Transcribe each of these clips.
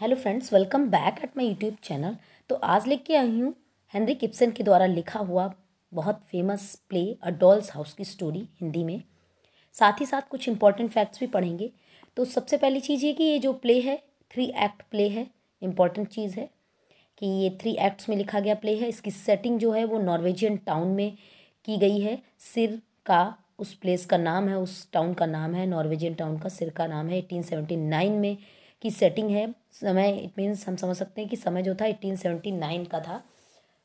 Hello friends, welcome back at my YouTube channel. तो आज लेके आई हूँ हेनरिक इब्सन के द्वारा लिखा हुआ बहुत famous play a doll's house की स्टोरी हिंदी में। साथ ही साथ कुछ इंपॉर्टेंट फैक्ट्स भी पढ़ेंगे। तो सबसे पहली चीज़ ये कि ये जो प्ले है 3 एक्ट प्ले है। इम्पॉर्टेंट चीज़ है कि ये 3 एक्ट्स में लिखा गया प्ले है। इसकी सेटिंग जो है वो नॉर्वेजियन टाउन में की गई है। सिर का उस प्लेस का नाम है, उस टाउन का नाम है, नॉर्वेजियन टाउन का सिर का नाम है। 1879 में की सेटिंग है। समय इट मीन्स हम समझ सकते हैं कि समय जो था 1879 का था।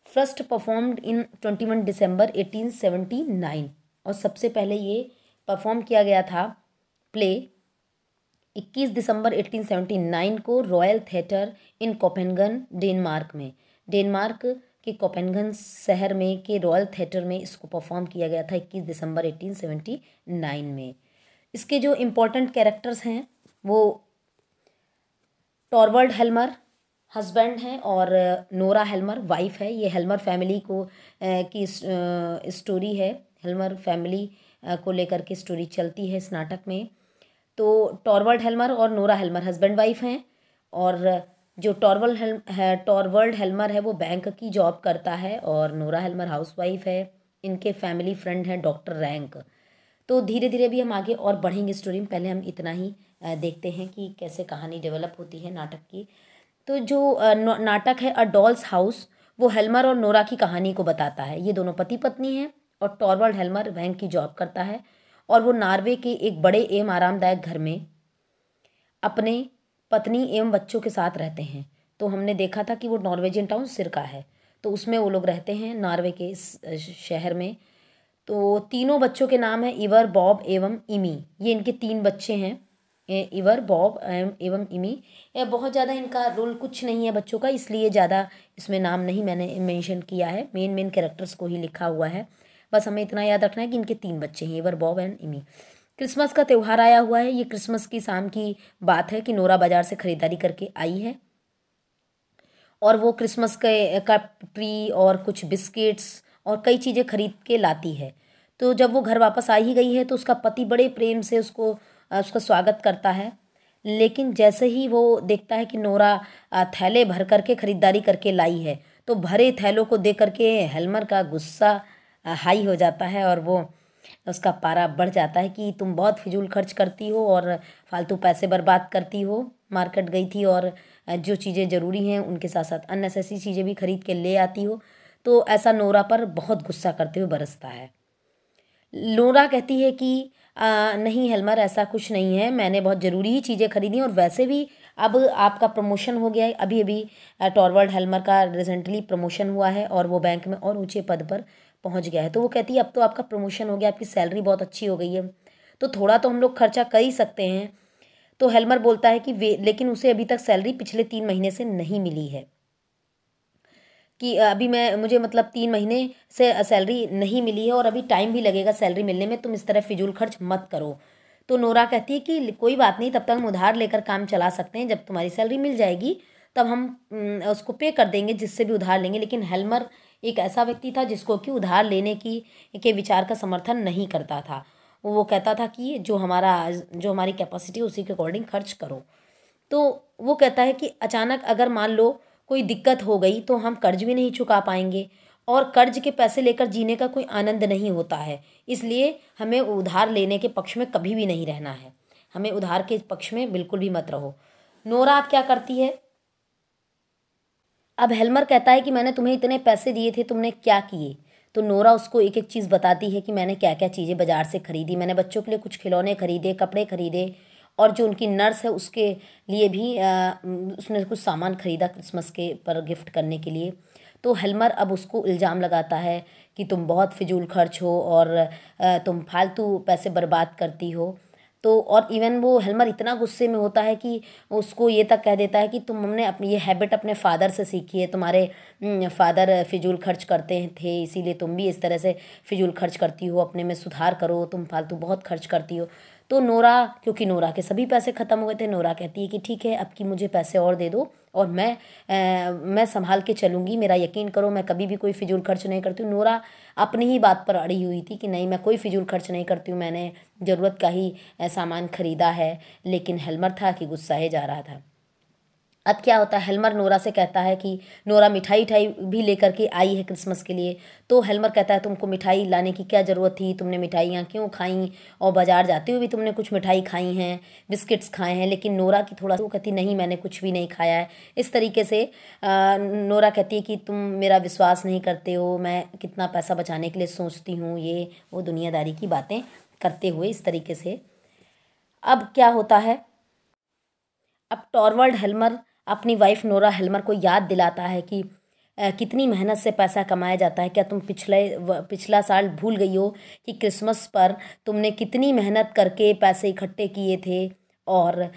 फर्स्ट परफॉर्म्ड इन 21 दिसंबर 1879 और सबसे पहले ये परफॉर्म किया गया था प्ले 21 दिसंबर 1879 को रॉयल थिएटर इन कोपेनगन डेनमार्क में। डेनमार्क के कोपेनगन शहर में के रॉयल थिएटर में इसको परफॉर्म किया गया था 21 दिसंबर 1879 में। इसके जो इम्पोर्टेंट कैरेक्टर्स हैं वो टॉरवल्ड हेल्मर हस्बैंड हैं और नोरा हेल्मर वाइफ है। ये हेल्मर फैमिली को की स्टोरी है। हेल्मर फैमिली को लेकर के स्टोरी चलती है इस नाटक में। तो टॉरवल्ड हेल्मर और नोरा हेल्मर हस्बैंड वाइफ हैं और जो टॉरवल्ड हेल्मर है वो बैंक की जॉब करता है और नोरा हेल्मर हाउसवाइफ है। इनके फैमिली फ्रेंड हैं डॉक्टर रैंक। तो धीरे धीरे भी हम आगे और बढ़ेंगे स्टोरी में। पहले हम इतना ही देखते हैं कि कैसे कहानी डेवलप होती है नाटक की। तो जो नाटक है अ डॉल्स हाउस वो हेल्मर और नोरा की कहानी को बताता है। ये दोनों पति पत्नी हैं और टॉरवल्ड हेल्मर बैंक की जॉब करता है और वो नॉर्वे के एक बड़े एवं आरामदायक घर में अपने पत्नी एवं बच्चों के साथ रहते हैं। तो हमने देखा था कि वो नॉर्वेजियन टाउन सिर का है, तो उसमें वो लोग रहते हैं नॉर्वे के इस शहर में। तो तीनों बच्चों के नाम हैं इवर, बॉब एवं इमी। ये इनके 3 बच्चे हैं, इवर, बॉब एवं इमी। ये बहुत ज़्यादा इनका रोल कुछ नहीं है बच्चों का, इसलिए ज़्यादा इसमें नाम नहीं मैंने मेंशन किया है। मेन कैरेक्टर्स को ही लिखा हुआ है। बस हमें इतना याद रखना है कि इनके 3 बच्चे हैं, इवर, बॉब एंड इमी। क्रिसमस का त्यौहार आया हुआ है। ये क्रिसमस की शाम की बात है कि नोरा बाजार से ख़रीदारी करके आई है और वो क्रिसमस के का ट्री और कुछ बिस्किट्स और कई चीज़ें खरीद के लाती है। तो जब वो घर वापस आ ही गई है तो उसका पति बड़े प्रेम से उसका स्वागत करता है। लेकिन जैसे ही वो देखता है कि नोरा थैले भर करके खरीदारी करके लाई है तो भरे थैलों को देख करके हेल्मर का गुस्सा हाई हो जाता है और वो उसका पारा बढ़ जाता है कि तुम बहुत फिजूल खर्च करती हो और फालतू पैसे बर्बाद करती हो। मार्केट गई थी और जो चीज़ें ज़रूरी हैं उनके साथ साथ अननेसेसरी चीज़ें भी खरीद के ले आती हो। तो ऐसा नोरा पर बहुत गुस्सा करते हुए बरसता है। नोरा कहती है कि नहीं हेल्मर, ऐसा कुछ नहीं है, मैंने बहुत ज़रूरी ही चीज़ें खरीदी और वैसे भी अब आपका प्रमोशन हो गया है। अभी अभी टॉरवल्ड हेल्मर का रिसेंटली प्रमोशन हुआ है और वो बैंक में और ऊंचे पद पर पहुंच गया है। तो वो कहती है अब तो आपका प्रमोशन हो गया, आपकी सैलरी बहुत अच्छी हो गई है, तो थोड़ा तो हम लोग खर्चा कर ही सकते हैं। तो हेल्मर बोलता है कि वे लेकिन उसे अभी तक सैलरी पिछले 3 महीने से नहीं मिली है, कि अभी मुझे मतलब 3 महीने से सैलरी नहीं मिली है और अभी टाइम भी लगेगा सैलरी मिलने में, तुम इस तरह फिजूल खर्च मत करो। तो नोरा कहती है कि कोई बात नहीं, तब तक हम उधार लेकर काम चला सकते हैं, जब तुम्हारी सैलरी मिल जाएगी तब हम उसको पे कर देंगे जिससे भी उधार लेंगे। लेकिन हेल्मर एक ऐसा व्यक्ति था जिसको कि उधार लेने की के विचार का समर्थन नहीं करता था। वो कहता था कि जो हमारी कैपेसिटी उसी के अकॉर्डिंग खर्च करो। तो वो कहता है कि अचानक अगर मान लो कोई दिक्कत हो गई तो हम कर्ज भी नहीं चुका पाएंगे और कर्ज के पैसे लेकर जीने का कोई आनंद नहीं होता है। इसलिए हमें उधार लेने के पक्ष में कभी भी नहीं रहना है, हमें उधार के पक्ष में बिल्कुल भी मत रहो। नोरा अब क्या करती है, अब हेल्मर कहता है कि मैंने तुम्हें इतने पैसे दिए थे, तुमने क्या किए। तो नोरा उसको एक एक चीज़ बताती है कि मैंने क्या क्या चीज़ें बाज़ार से खरीदी। मैंने बच्चों के लिए कुछ खिलौने खरीदे, कपड़े खरीदे और जो उनकी नर्स है उसके लिए भी उसने कुछ सामान खरीदा क्रिसमस के पर गिफ्ट करने के लिए। तो हेल्मर अब उसको इल्ज़ाम लगाता है कि तुम बहुत फिजूल खर्च हो और तुम फालतू पैसे बर्बाद करती हो। तो और इवन वो हेल्मर इतना गुस्से में होता है कि उसको ये तक कह देता है कि तुमने अपनी ये हैबिट अपने फादर से सीखी है, तुम्हारे फादर फिजूल खर्च करते थे इसीलिए तुम भी इस तरह से फिजूल खर्च करती हो, अपने में सुधार करो, तुम फालतू बहुत खर्च करती हो। तो नोरा, क्योंकि नोरा के सभी पैसे ख़त्म हो गए थे, नोरा कहती है कि ठीक है अब की मुझे पैसे और दे दो और मैं संभाल के चलूँगी, मेरा यकीन करो मैं कभी भी कोई फिजूल खर्च नहीं करती हूँ। नोरा अपनी ही बात पर अड़ी हुई थी कि नहीं मैं कोई फिजूल खर्च नहीं करती हूँ, मैंने ज़रूरत का ही सामान खरीदा है। लेकिन हेल्मर था कि गुस्साए जा रहा था। अब क्या होता है, हेल्मर नोरा से कहता है कि नोरा मिठाई उठाई भी लेकर के आई है क्रिसमस के लिए। तो हेल्मर कहता है तुमको मिठाई लाने की क्या ज़रूरत थी, तुमने मिठाइयाँ क्यों खाई, और बाज़ार जाते हुए भी तुमने कुछ मिठाई खाई हैं, बिस्किट्स खाए हैं। लेकिन नोरा की थोड़ा सा वो कहती नहीं, मैंने कुछ भी नहीं खाया है। इस तरीके से नोरा कहती है कि तुम मेरा विश्वास नहीं करते हो, मैं कितना पैसा बचाने के लिए सोचती हूँ, ये वो दुनियादारी की बातें करते हुए इस तरीके से। अब क्या होता है, अब टॉरवर्ल्ड हेल्मर अपनी वाइफ नोरा हेल्मर को याद दिलाता है कि कितनी मेहनत से पैसा कमाया जाता है। क्या तुम पिछला साल भूल गई हो कि क्रिसमस पर तुमने कितनी मेहनत करके पैसे इकट्ठे किए थे, और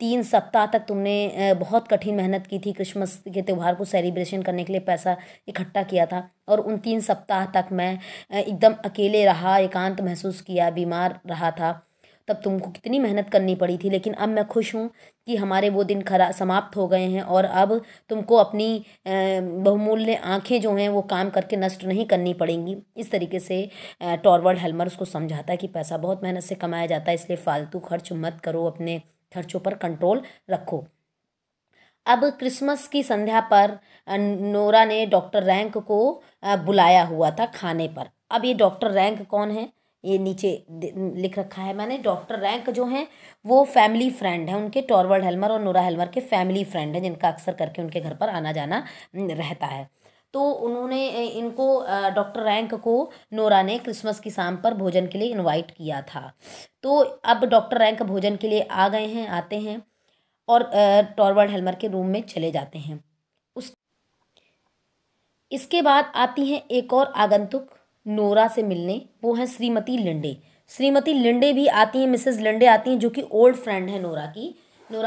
3 सप्ताह तक तुमने बहुत कठिन मेहनत की थी, क्रिसमस के त्यौहार को सेलिब्रेशन करने के लिए पैसा इकट्ठा किया था। और उन 3 सप्ताह तक मैं एकदम अकेले रहा, एकांत महसूस किया, बीमार रहा था, तब तुमको कितनी मेहनत करनी पड़ी थी। लेकिन अब मैं खुश हूँ कि हमारे वो दिन खरा समाप्त हो गए हैं, और अब तुमको अपनी बहुमूल्य आंखें जो हैं वो काम करके नष्ट नहीं करनी पड़ेंगी। इस तरीके से टॉरवर्ल्ड हेल्मर उसको समझाता है कि पैसा बहुत मेहनत से कमाया जाता है, इसलिए फालतू खर्च मत करो, अपने खर्चों पर कंट्रोल रखो। अब क्रिसमस की संध्या पर नोरा ने डॉक्टर रैंक को बुलाया हुआ था खाने पर। अब ये डॉक्टर रैंक कौन है, ये नीचे लिख रखा है मैंने। डॉक्टर रैंक जो हैं वो फैमिली फ्रेंड है उनके, टॉरवर्ल्ड हेल्मर और नोरा हेल्मर के फैमिली फ्रेंड है, जिनका अक्सर करके उनके घर पर आना जाना रहता है। तो उन्होंने इनको डॉक्टर रैंक को नोरा ने क्रिसमस की शाम पर भोजन के लिए इनवाइट किया था। तो अब डॉक्टर रैंक भोजन के लिए आ गए हैं, आते हैं, और टॉरवर्ल्ड हेल्मर के रूम में चले जाते हैं। उस इसके बाद आती हैं एक और आगंतुक नोरा से मिलने, वो है श्रीमती लिंडे। श्रीमती लिंडे भी आती हैं, मिसेस लिंडे आती हैं, जो कि ओल्ड फ्रेंड है नोरा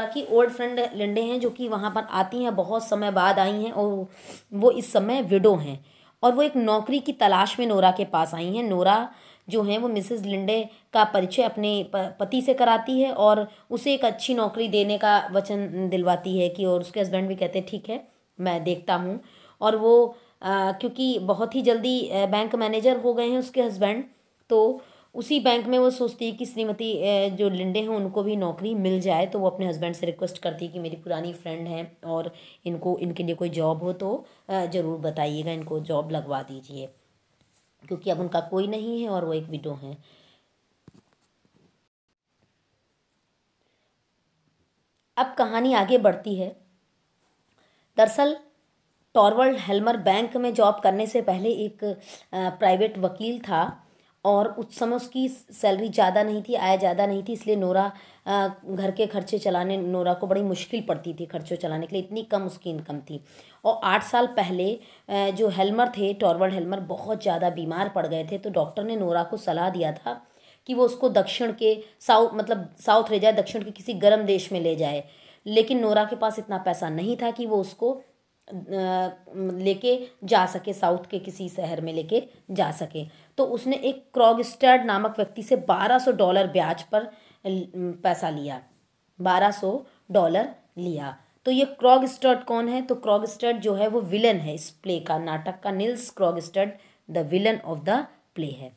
की ओल्ड फ्रेंड लिंडे हैं, जो कि वहाँ पर आती हैं, बहुत समय बाद आई हैं, और वो इस समय विडो हैं, और वो एक नौकरी की तलाश में नोरा के पास आई हैं। नोरा जो है वो मिसेस लिंडे का परिचय अपने पति से कराती है, और उसे एक अच्छी नौकरी देने का वचन दिलवाती है कि, और उसके हस्बैंड भी कहते हैं ठीक है मैं देखता हूँ। और वो क्योंकि बहुत ही जल्दी बैंक मैनेजर हो गए हैं उसके हस्बैंड, तो उसी बैंक में वो सोचती है कि श्रीमती जो लिंडे हैं उनको भी नौकरी मिल जाए। तो वो अपने हस्बैंड से रिक्वेस्ट करती है कि मेरी पुरानी फ्रेंड है और इनको इनके लिए कोई जॉब हो तो ज़रूर बताइएगा, इनको जॉब लगवा दीजिए, क्योंकि अब उनका कोई नहीं है और वो एक विडो हैं। अब कहानी आगे बढ़ती है। दरअसल टॉरवर्ल्ड हेल्मर बैंक में जॉब करने से पहले एक प्राइवेट वकील था, और उस समय उसकी सैलरी ज़्यादा नहीं थी, आय ज़्यादा नहीं थी, इसलिए नोरा घर के खर्चे चलाने, नोरा को बड़ी मुश्किल पड़ती थी खर्चे चलाने के लिए, इतनी कम उसकी इनकम थी। और 8 साल पहले जो हेल्मर थे, टॉरवर्ल्ड हेल्मर, बहुत ज़्यादा बीमार पड़ गए थे। तो डॉक्टर ने नोरा को सलाह दिया था कि वो उसको दक्षिण के साउथ ले जाए, दक्षिण के किसी गर्म देश में ले जाए। लेकिन नोरा के पास इतना पैसा नहीं था कि वो उसको लेके जा सके, साउथ के किसी शहर में लेके जा सके। तो उसने एक क्रॉगस्टेड नामक व्यक्ति से $1200 ब्याज पर पैसा लिया, $1200 लिया। तो ये क्रॉगस्टेड कौन है, तो क्रॉगस्टेड जो है वो विलन है इस प्ले का, नाटक का। Nils Krogstad the villain of the play है।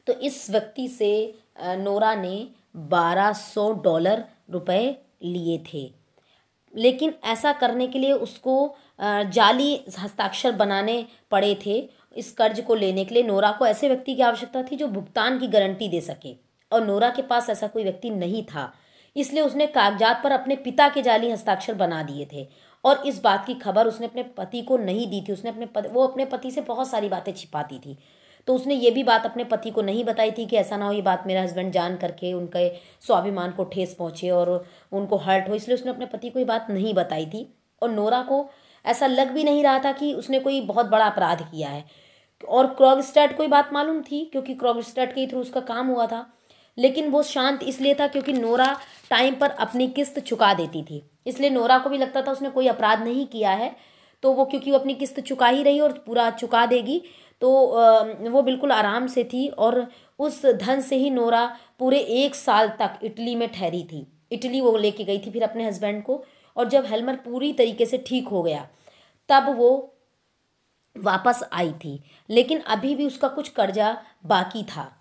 तो इस व्यक्ति से नोरा ने $1200 लिए थे। लेकिन ऐसा करने के लिए उसको जाली हस्ताक्षर बनाने पड़े थे। इस कर्ज को लेने के लिए नोरा को ऐसे व्यक्ति की आवश्यकता थी जो भुगतान की गारंटी दे सके, और नोरा के पास ऐसा कोई व्यक्ति नहीं था। इसलिए उसने कागजात पर अपने पिता के जाली हस्ताक्षर बना दिए थे, और इस बात की खबर उसने अपने पति को नहीं दी थी। वो अपने पति से बहुत सारी बातें छिपाती थी, तो उसने ये भी बात अपने पति को नहीं बताई थी कि ऐसा ना हो ये बात मेरा हस्बैंड जान करके उनके स्वाभिमान को ठेस पहुँचे और उनको हर्ट हो, इसलिए उसने अपने पति को ये बात नहीं बताई थी। और नोरा को ऐसा लग भी नहीं रहा था कि उसने कोई बहुत बड़ा अपराध किया है, और क्रॉगस्टेड को ये बात मालूम थी क्योंकि क्रॉगस्टेड के थ्रू उसका काम हुआ था। लेकिन वो शांत इसलिए था क्योंकि नोरा टाइम पर अपनी किस्त चुका देती थी, इसलिए नोरा को भी लगता था उसने कोई अपराध नहीं किया है। तो वो क्योंकि वो अपनी किस्त चुका ही रही और पूरा चुका देगी, तो वो बिल्कुल आराम से थी। और उस धन से ही नोरा पूरे 1 साल तक इटली में ठहरी थी। इटली वो लेके गई थी फिर अपने हस्बैंड को, और जब हेल्मर पूरी तरीके से ठीक हो गया तब वो वापस आई थी। लेकिन अभी भी उसका कुछ कर्जा बाकी था।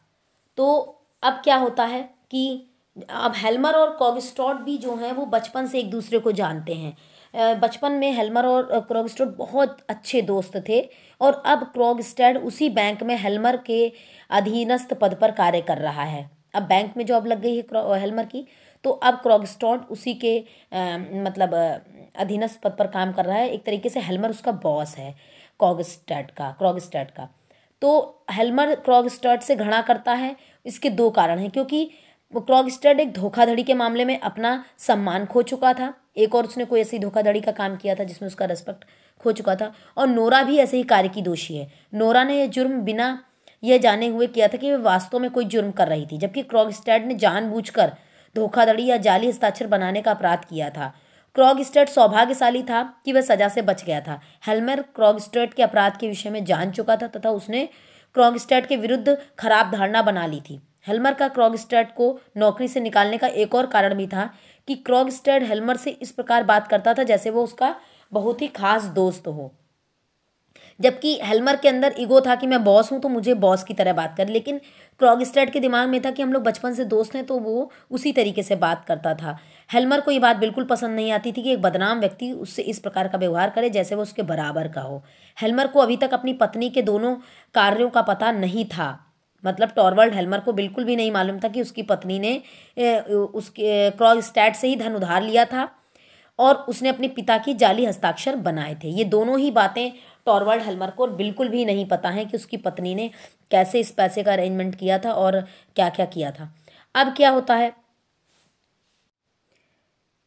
तो अब क्या होता है कि अब हेल्मर और क्रोगस्टॉड भी जो हैं वो बचपन से एक दूसरे को जानते हैं। बचपन में हेल्मर और क्रोगस्टॉड बहुत अच्छे दोस्त थे और अब क्रोगस्टेड उसी बैंक में हेल्मर के अधीनस्थ पद पर कार्य कर रहा है। अब बैंक में जॉब लग गई है हेल्मर की, तो अब क्रोगस्टॉड उसी के मतलब अधीनस्थ पद पर काम कर रहा है। एक तरीके से हेल्मर उसका बॉस है क्रोगस्टेड का। तो हेल्मर क्रोगस्टेड से घृणा करता है। इसके दो कारण हैं, क्योंकि क्रोगस्टेड एक धोखाधड़ी के मामले में अपना सम्मान खो चुका था, एक और उसने कोई ऐसी धोखाधड़ी का काम किया था जिसमें उसका रिस्पेक्ट खो चुका था, और नोरा भी ऐसे ही कार्य की दोषी है। नोरा ने यह जुर्म बिना यह जाने हुए किया था कि वह वास्तव में कोई जुर्म कर रही थी, जबकि क्रोगस्टेड ने जानबूझकर धोखाधड़ी या जाली हस्ताक्षर बनाने का अपराध किया था। क्रोगस्टेड सौभाग्यशाली था कि वह सजा से बच गया था। हेल्मर क्रोगस्टेड के अपराध के विषय में जान चुका था तथा उसने क्रोगस्टेड के विरुद्ध खराब धारणा बना ली थी। हेल्मर का क्रोगस्टेड को नौकरी से निकालने का एक और कारण भी था कि क्रोगस्टेड हेल्मर से इस प्रकार बात करता था जैसे वो उसका बहुत ही खास दोस्त हो, जबकि हेल्मर के अंदर ईगो था कि मैं बॉस हूँ तो मुझे बॉस की तरह बात कर, लेकिन क्रोगस्टेड के दिमाग में था कि हम लोग बचपन से दोस्त हैं, तो वो उसी तरीके से बात करता था। हेल्मर को ये बात बिल्कुल पसंद नहीं आती थी कि एक बदनाम व्यक्ति उससे इस प्रकार का व्यवहार करे जैसे वो उसके बराबर का हो। हेल्मर को अभी तक अपनी पत्नी के दोनों कार्यों का पता नहीं था। मतलब टॉरवल्ड हेल्मर को बिल्कुल भी नहीं मालूम था कि उसकी पत्नी ने उसके क्रोगस्टेड से ही धन उधार लिया था और उसने अपने पिता की जाली हस्ताक्षर बनाए थे। ये दोनों ही बातें टॉरवल्ड हेल्मर को बिल्कुल भी नहीं पता है कि उसकी पत्नी ने कैसे इस पैसे का अरेंजमेंट किया था और क्या क्या किया था। अब क्या होता है,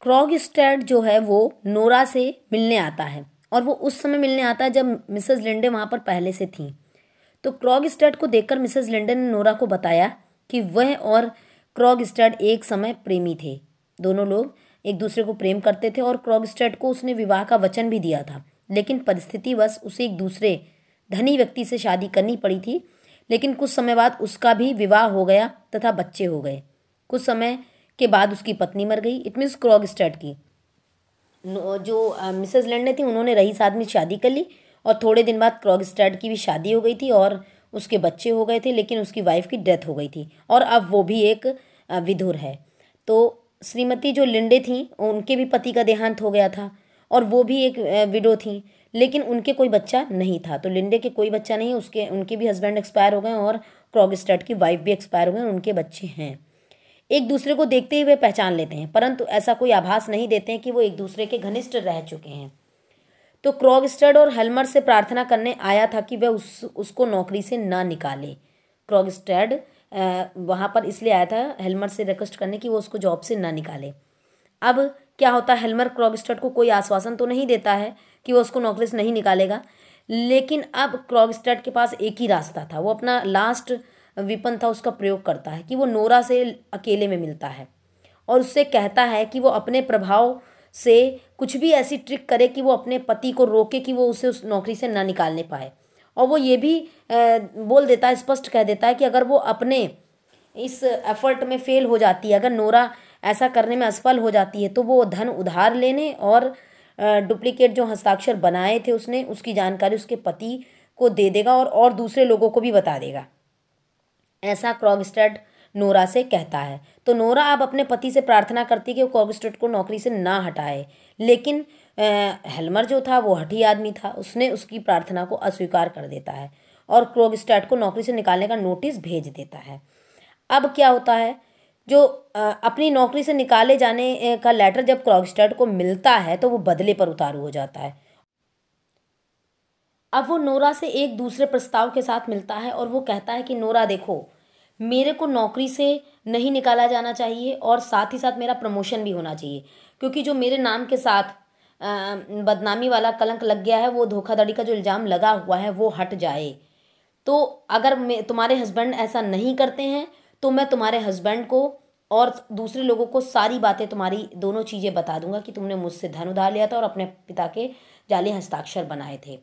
क्रोगस्टेड जो है वो नोरा से मिलने आता है और वो उस समय मिलने आता है जब मिसेस लिंडे वहाँ पर पहले से थी। तो क्रोगस्टेड को देखकर मिसेस लिंडे ने नोरा को बताया कि वह और क्रोगस्टेड एक समय प्रेमी थे। दोनों लोग एक दूसरे को प्रेम करते थे और क्रोगस्टेड को उसने विवाह का वचन भी दिया था, लेकिन परिस्थितिवश उसे एक दूसरे धनी व्यक्ति से शादी करनी पड़ी थी। लेकिन कुछ समय बाद उसका भी विवाह हो गया तथा बच्चे हो गए। कुछ समय के बाद उसकी पत्नी मर गई। इट मीन्स क्रोगस्टेड की जो मिसेस लिंडे थी उन्होंने रईस आदमी शादी कर ली और थोड़े दिन बाद क्रोगस्टेड की भी शादी हो गई थी और उसके बच्चे हो गए थे, लेकिन उसकी वाइफ की डेथ हो गई थी और अब वो भी एक विधुर है। तो श्रीमती जो लिंडे थी उनके भी पति का देहांत हो गया था और वो भी एक विडो थी, लेकिन उनके कोई बच्चा नहीं था। तो लिंडे के कोई बच्चा नहीं है, उनके भी हस्बैंड एक्सपायर हो गए और क्रोगस्टेड की वाइफ भी एक्सपायर हो गए और उनके बच्चे हैं। एक दूसरे को देखते ही वे पहचान लेते हैं, परंतु ऐसा कोई आभास नहीं देते हैं कि वो एक दूसरे के घनिष्ठ रह चुके हैं। तो क्रोगस्टेड और हेल्मर से प्रार्थना करने आया था कि वह उसको नौकरी से ना निकाले। क्रोगस्टेड वहाँ पर इसलिए आया था हेल्मर से रिक्वेस्ट करने कि वो उसको जॉब से ना निकाले। अब क्या होता है, हेल्मर क्रोगस्टेड को कोई आश्वासन तो नहीं देता है कि वो उसको नौकरी से नहीं निकालेगा, लेकिन अब क्रोगस्टेड के पास एक ही रास्ता था। वो अपना लास्ट विपन था उसका प्रयोग करता है कि वो नोरा से अकेले में मिलता है और उससे कहता है कि वो अपने प्रभाव से कुछ भी ऐसी ट्रिक करे कि वो अपने पति को रोके कि वो उसे उस नौकरी से ना निकालने पाए। और वो ये भी बोल देता है, स्पष्ट कह देता है कि अगर वो अपने इस एफर्ट में फेल हो जाती है, अगर नोरा ऐसा करने में असफल हो जाती है, तो वो धन उधार लेने और डुप्लीकेट जो हस्ताक्षर बनाए थे उसने उसकी जानकारी उसके पति को दे देगा और दूसरे लोगों को भी बता देगा। ऐसा क्रोगस्टेड नोरा से कहता है। तो नोरा अब अपने पति से प्रार्थना करती है कि वो क्रोगस्टेड को नौकरी से ना हटाए, लेकिन हेल्मर जो था वो हठी आदमी था, उसने उसकी प्रार्थना को अस्वीकार कर देता है और क्रोगस्टेड को नौकरी से निकालने का नोटिस भेज देता है। अब क्या होता है, जो अपनी नौकरी से निकाले जाने का लेटर जब क्रोगस्टेड को मिलता है तो वो बदले पर उतारू हो जाता है। अब वो नोरा से एक दूसरे प्रस्ताव के साथ मिलता है और वो कहता है कि नोरा देखो, मेरे को नौकरी से नहीं निकाला जाना चाहिए और साथ ही साथ मेरा प्रमोशन भी होना चाहिए, क्योंकि जो मेरे नाम के साथ बदनामी वाला कलंक लग गया है, वो धोखाधड़ी का जो इल्ज़ाम लगा हुआ है वो हट जाए। तो अगर तुम्हारे हस्बैंड ऐसा नहीं करते हैं तो मैं तुम्हारे हस्बैंड को और दूसरे लोगों को सारी बातें, तुम्हारी दोनों चीज़ें बता दूंगा कि तुमने मुझसे धन उधार लिया था और अपने पिता के जाली हस्ताक्षर बनाए थे।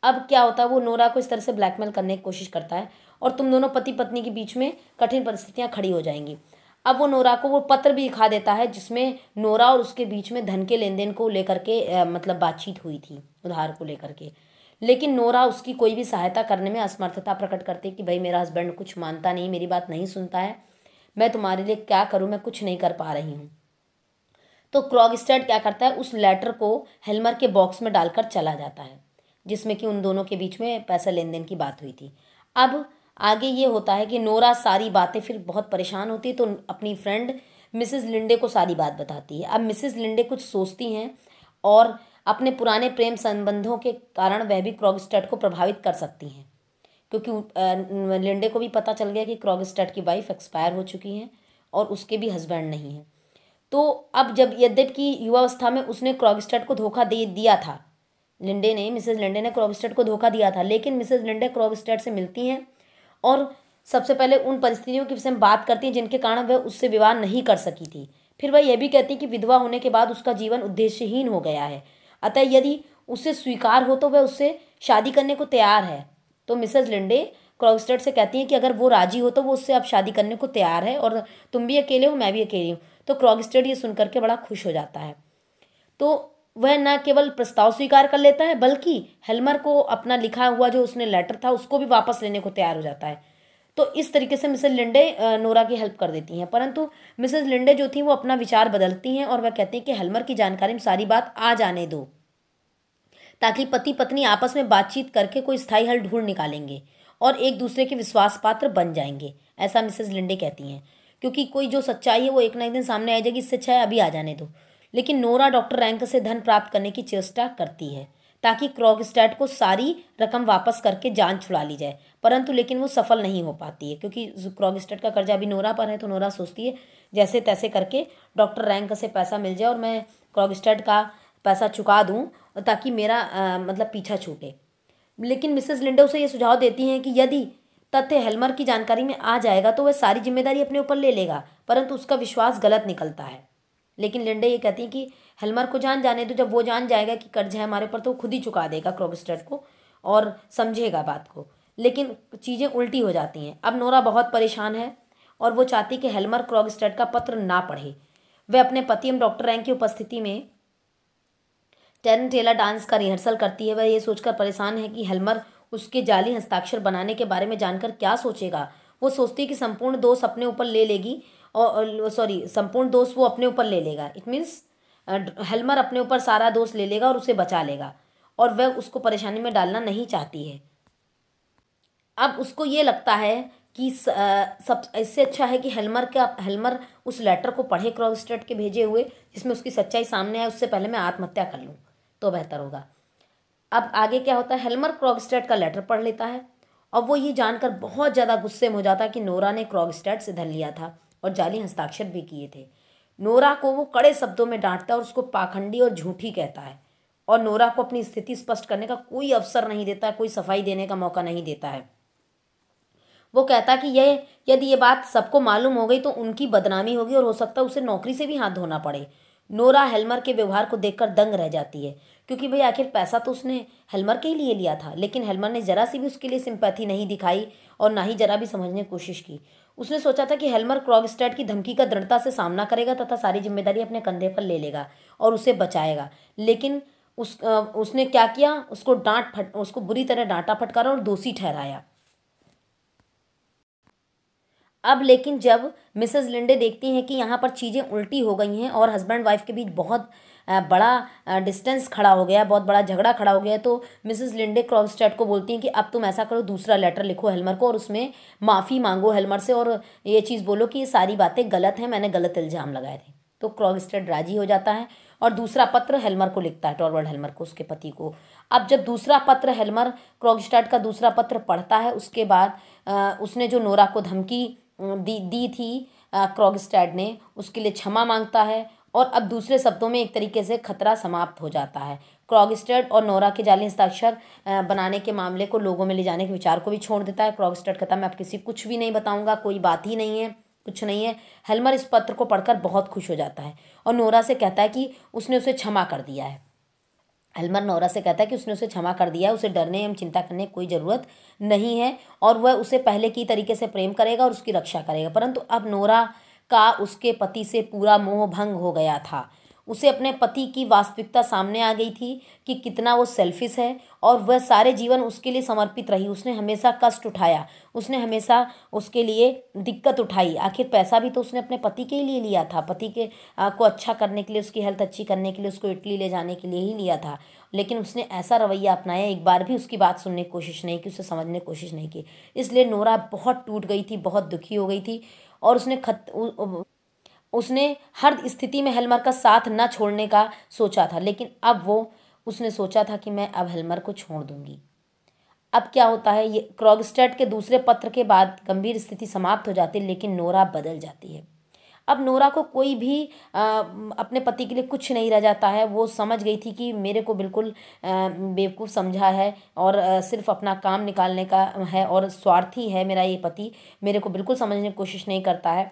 अब क्या होता है, वो नोरा को इस तरह से ब्लैकमेल करने की कोशिश करता है और तुम दोनों पति पत्नी के बीच में कठिन परिस्थितियां खड़ी हो जाएंगी। अब वो नोरा को वो पत्र भी दिखा देता है जिसमें नोरा और उसके बीच में धन के लेन देन को लेकर के मतलब बातचीत हुई थी, उधार को लेकर के। लेकिन नोरा उसकी कोई भी सहायता करने में असमर्थता प्रकट करती है कि भाई मेरा हस्बैंड कुछ मानता नहीं, मेरी बात नहीं सुनता है, मैं तुम्हारे लिए क्या करूँ, मैं कुछ नहीं कर पा रही हूँ। तो क्रॉगस्टेड क्या करता है, उस लेटर को हेल्मर के बॉक्स में डालकर चला जाता है, जिसमें कि उन दोनों के बीच में पैसा लेन देन की बात हुई थी। अब आगे ये होता है कि नोरा सारी बातें फिर बहुत परेशान होती है, तो अपनी फ्रेंड मिसेस लिंडे को सारी बात बताती है। अब मिसेस लिंडे कुछ सोचती हैं और अपने पुराने प्रेम संबंधों के कारण वह भी क्रॉगस्टेड को प्रभावित कर सकती हैं, क्योंकि लिंडे को भी पता चल गया कि क्रॉगस्टेड की वाइफ एक्सपायर हो चुकी हैं और उसके भी हस्बैंड नहीं हैं। तो अब जब यद्यपि कि युवावस्था में उसने क्रॉगस्टेड को धोखा दे दिया था, लिंडे ने, मिसेस लिंडे ने क्रॉगस्टेड को धोखा दिया था, लेकिन मिसेस लिंडे क्रॉगस्टेड से मिलती हैं और सबसे पहले उन परिस्थितियों के विषय में बात करती हैं जिनके कारण वह उससे विवाह नहीं कर सकी थी। फिर वह यह भी कहती है कि विधवा होने के बाद उसका जीवन उद्देश्यहीन हो गया है, अतः यदि उसे स्वीकार हो तो वह उससे शादी करने को तैयार है। तो मिसेस लिंडे क्रॉगस्टेड से कहती हैं कि अगर वो राजी हो तो वो उससे अब शादी करने को तैयार है और तुम भी अकेले हो, मैं भी अकेली हूँ। तो क्रॉगस्टेड ये सुनकर के बड़ा खुश हो जाता है। तो वह न केवल प्रस्ताव स्वीकार कर लेता है बल्कि हेल्मर को अपना लिखा हुआ जो उसने लेटर था उसको भी वापस लेने को तैयार हो जाता है। तो इस तरीके से मिसेस लिंडे नोरा की हेल्प कर देती हैं, परंतु मिसेस लिंडे जो थी वो अपना विचार बदलती हैं और वह कहती हैं कि हेल्मर की जानकारी में सारी बात आ जाने दो, ताकि पति पत्नी आपस में बातचीत करके कोई स्थायी हल ढूंढ निकालेंगे और एक दूसरे के विश्वास पात्र बन जाएंगे। ऐसा मिसेस लिंडे कहती हैं, क्योंकि कोई जो सच्चाई है वो एक ना एक दिन सामने आ जाएगी, इससे अच्छा है अभी आ जाने दो। लेकिन नोरा डॉक्टर रैंक से धन प्राप्त करने की चेष्टा करती है ताकि क्रॉगस्टेड को सारी रकम वापस करके जान छुड़ा ली जाए, परंतु लेकिन वो सफल नहीं हो पाती है, क्योंकि क्रॉगस्टेड का कर्जा भी नोरा पर है। तो नोरा सोचती है जैसे तैसे करके डॉक्टर रैंक से पैसा मिल जाए और मैं क्रॉगस्टेड का पैसा चुका दूँ ताकि मेरा मतलब पीछा छूटे। लेकिन मिसेस लिंडे उसे ये सुझाव देती हैं कि यदि तथ्य हेल्मर की जानकारी में आ जाएगा तो वह सारी जिम्मेदारी अपने ऊपर ले लेगा, परंतु उसका विश्वास गलत निकलता है। लेकिन लिंडे ये कहती हैं कि हेल्मर को जान जाने दो, जब वो जान जाएगा कि कर्ज है हमारे ऊपर तो वो खुद ही चुका देगा क्रॉगस्टेड को और समझेगा बात को। लेकिन चीज़ें उल्टी हो जाती हैं। अब नोरा बहुत परेशान है और वो चाहती कि हेल्मर क्रॉगस्टेड का पत्र ना पढ़े। वह अपने पति एवं डॉक्टर रैंक की उपस्थिति में टेरनटेला डांस का रिहर्सल करती है। वह ये सोचकर परेशान है कि हेल्मर उसके जाली हस्ताक्षर बनाने के बारे में जानकर क्या सोचेगा। वो सोचती है कि संपूर्ण दोष अपने ऊपर ले लेगी और संपूर्ण दोष वो अपने ऊपर ले लेगा। इट मीन्स हेल्मर अपने ऊपर सारा दोष ले लेगा और उसे बचा लेगा, और वह उसको परेशानी में डालना नहीं चाहती है। अब उसको ये लगता है कि सब इससे अच्छा है कि हेल्मर उस लेटर को पढ़े क्रॉगस्टेड के भेजे हुए, जिसमें उसकी सच्चाई सामने आए, उससे पहले मैं आत्महत्या कर लूँ तो बेहतर होगा। अब आगे क्या होता है, हेल्मर क्रॉगस्टेड का लेटर पढ़ लेता है और वो ये जानकर बहुत ज़्यादा गुस्से में हो जाता है कि नोरा ने क्रॉगस्टेड से धन लिया था और जाली हस्ताक्षर भी किए थे। नोरा को वो कड़े शब्दों में डांटता है और उसको पाखंडी और झूठी कहता है, और नोरा को अपनी स्थिति स्पष्ट करने का कोई अवसर नहीं देता है, कोई सफाई देने का मौका नहीं देता है। वो कहता कि यदि ये बात सबको मालूम हो गई तो उनकी बदनामी होगी और हो सकता है उसे नौकरी से भी हाथ धोना पड़े। नोरा हेल्मर के व्यवहार को देखकर दंग रह जाती है, क्योंकि भाई आखिर पैसा तो उसने हेल्मर के ही लिए लिया था, लेकिन हेल्मर ने जरा सी भी उसके लिए सिंपैथी नहीं दिखाई और ना ही जरा भी समझने की कोशिश की। उसने सोचा था कि हेल्मर क्रॉगस्टेड की धमकी का दृढ़ता से सामना करेगा तथा सारी जिम्मेदारी अपने कंधे पर ले लेगा और उसे बचाएगा। लेकिन उसने क्या किया, उसको बुरी तरह डांटा फटकारा और दोषी ठहराया। अब लेकिन जब मिसेस लिंडे देखती हैं कि यहाँ पर चीज़ें उल्टी हो गई हैं और हस्बैंड वाइफ के बीच बहुत बड़ा डिस्टेंस खड़ा हो गया, बहुत बड़ा झगड़ा खड़ा हो गया, तो मिसेस लिंडे क्रॉगस्टेड को बोलती हैं कि अब तुम ऐसा करो, दूसरा लेटर लिखो हेल्मर को और उसमें माफ़ी मांगो हेल्मर से और ये चीज़ बोलो कि ये सारी बातें गलत हैं, मैंने गलत इल्ज़ाम लगाए थे। तो क्रॉगस्टेड राजी हो जाता है और दूसरा पत्र हेल्मर को लिखता है, टॉरवर्ड हेल्मर को, उसके पति को। अब जब दूसरा पत्र हेल्मर क्रॉगस्टेड का दूसरा पत्र पढ़ता है, उसके बाद उसने जो नोरा को धमकी दी थी क्रॉगस्टेड ने, उसके लिए क्षमा मांगता है और अब दूसरे शब्दों में एक तरीके से खतरा समाप्त हो जाता है। क्रॉगस्टेड और नोरा के जाली हस्ताक्षर बनाने के मामले को लोगों में ले जाने के विचार को भी छोड़ देता है। क्रॉगस्टेड कहता है मैं अब किसी कुछ भी नहीं बताऊंगा, कोई बात ही नहीं है, कुछ नहीं है। हेल्मर इस पत्र को पढ़कर बहुत खुश हो जाता है और नोरा से कहता है कि उसने उसे क्षमा कर दिया है। हेल्मर नोरा से कहता है कि उसने उसे क्षमा कर दिया है, उसे डरने एवं चिंता करने की कोई ज़रूरत नहीं है और वह उसे पहले की तरीके से प्रेम करेगा और उसकी रक्षा करेगा। परंतु अब नोरा का उसके पति से पूरा मोह भंग हो गया था। उसे अपने पति की वास्तविकता सामने आ गई थी कि कितना वो सेल्फिश है, और वह सारे जीवन उसके लिए समर्पित रही। उसने हमेशा कष्ट उठाया, उसने हमेशा उसके लिए दिक्कत उठाई। आखिर पैसा भी तो उसने अपने पति के लिए लिया था, पति के को अच्छा करने के लिए, उसकी हेल्थ अच्छी करने के लिए, उसको इटली ले जाने के लिए ही लिया था। लेकिन उसने ऐसा रवैया अपनाया, एक बार भी उसकी बात सुनने की कोशिश नहीं की, उसे समझने की कोशिश नहीं की। इसलिए नोरा बहुत टूट गई थी, बहुत दुखी हो गई थी, और उसने हर स्थिति में हेल्मर का साथ न छोड़ने का सोचा था। लेकिन अब उसने सोचा था कि मैं अब हेल्मर को छोड़ दूंगी। अब क्या होता है, ये क्रॉगस्टेड के दूसरे पत्र के बाद गंभीर स्थिति समाप्त हो जाती है, लेकिन नोरा बदल जाती है। अब नोरा को कोई भी अपने पति के लिए कुछ नहीं रह जाता है। वो समझ गई थी कि मेरे को बिल्कुल बेवकूफ़ समझा है, और सिर्फ अपना काम निकालने का है, और स्वार्थी है मेरा ये पति, मेरे को बिल्कुल समझने की कोशिश नहीं करता है।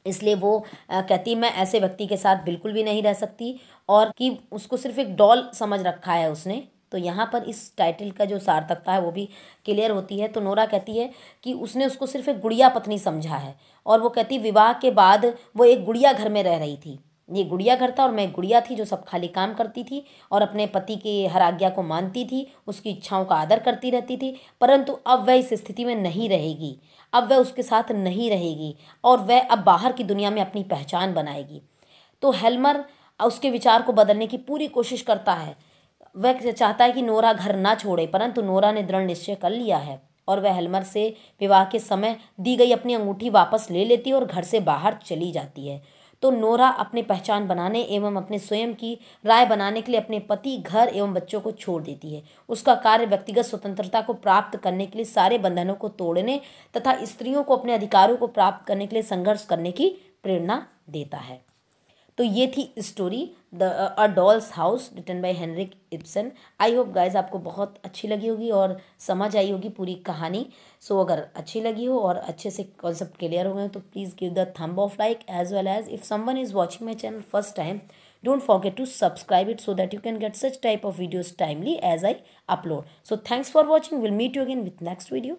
इसलिए वो कहती मैं ऐसे व्यक्ति के साथ बिल्कुल भी नहीं रह सकती, और कि उसको सिर्फ एक डॉल समझ रखा है उसने। तो यहाँ पर इस टाइटल का जो सार्थकता है वो भी क्लियर होती है। तो नोरा कहती है कि उसने उसको सिर्फ एक गुड़िया पत्नी समझा है, और वो कहती विवाह के बाद वो एक गुड़िया घर में रह रही थी। ये गुड़िया घर था, और मैं गुड़िया थी जो सब खाली काम करती थी और अपने पति की हर आज्ञा को मानती थी, उसकी इच्छाओं का आदर करती रहती थी। परंतु अब वह इस स्थिति में नहीं रहेगी, अब वह उसके साथ नहीं रहेगी, और वह अब बाहर की दुनिया में अपनी पहचान बनाएगी। तो हेल्मर उसके विचार को बदलने की पूरी कोशिश करता है। वह चाहता है कि नोरा घर ना छोड़े, परंतु नोरा ने दृढ़ निश्चय कर लिया है, और वह हेल्मर से विवाह के समय दी गई अपनी अंगूठी वापस ले लेती है और घर से बाहर चली जाती है। तो नोरा अपनी पहचान बनाने एवं अपने स्वयं की राय बनाने के लिए अपने पति, घर एवं बच्चों को छोड़ देती है। उसका कार्य व्यक्तिगत स्वतंत्रता को प्राप्त करने के लिए सारे बंधनों को तोड़ने तथा स्त्रियों को अपने अधिकारों को प्राप्त करने के लिए संघर्ष करने की प्रेरणा देता है। तो ये थी story a doll's house written by Henrik Ibsen. I hope guys आपको बहुत अच्छी लगी होगी और समझ आई होगी पूरी कहानी। सो अगर अच्छी लगी हो और अच्छे से कॉन्सेप्ट क्लियर हो गए तो please give the thumb of like, as well as if someone is watching my channel first time, don't forget to subscribe it so that you can get such type of videos timely as I upload. So thanks for watching. We'll meet you again with next video.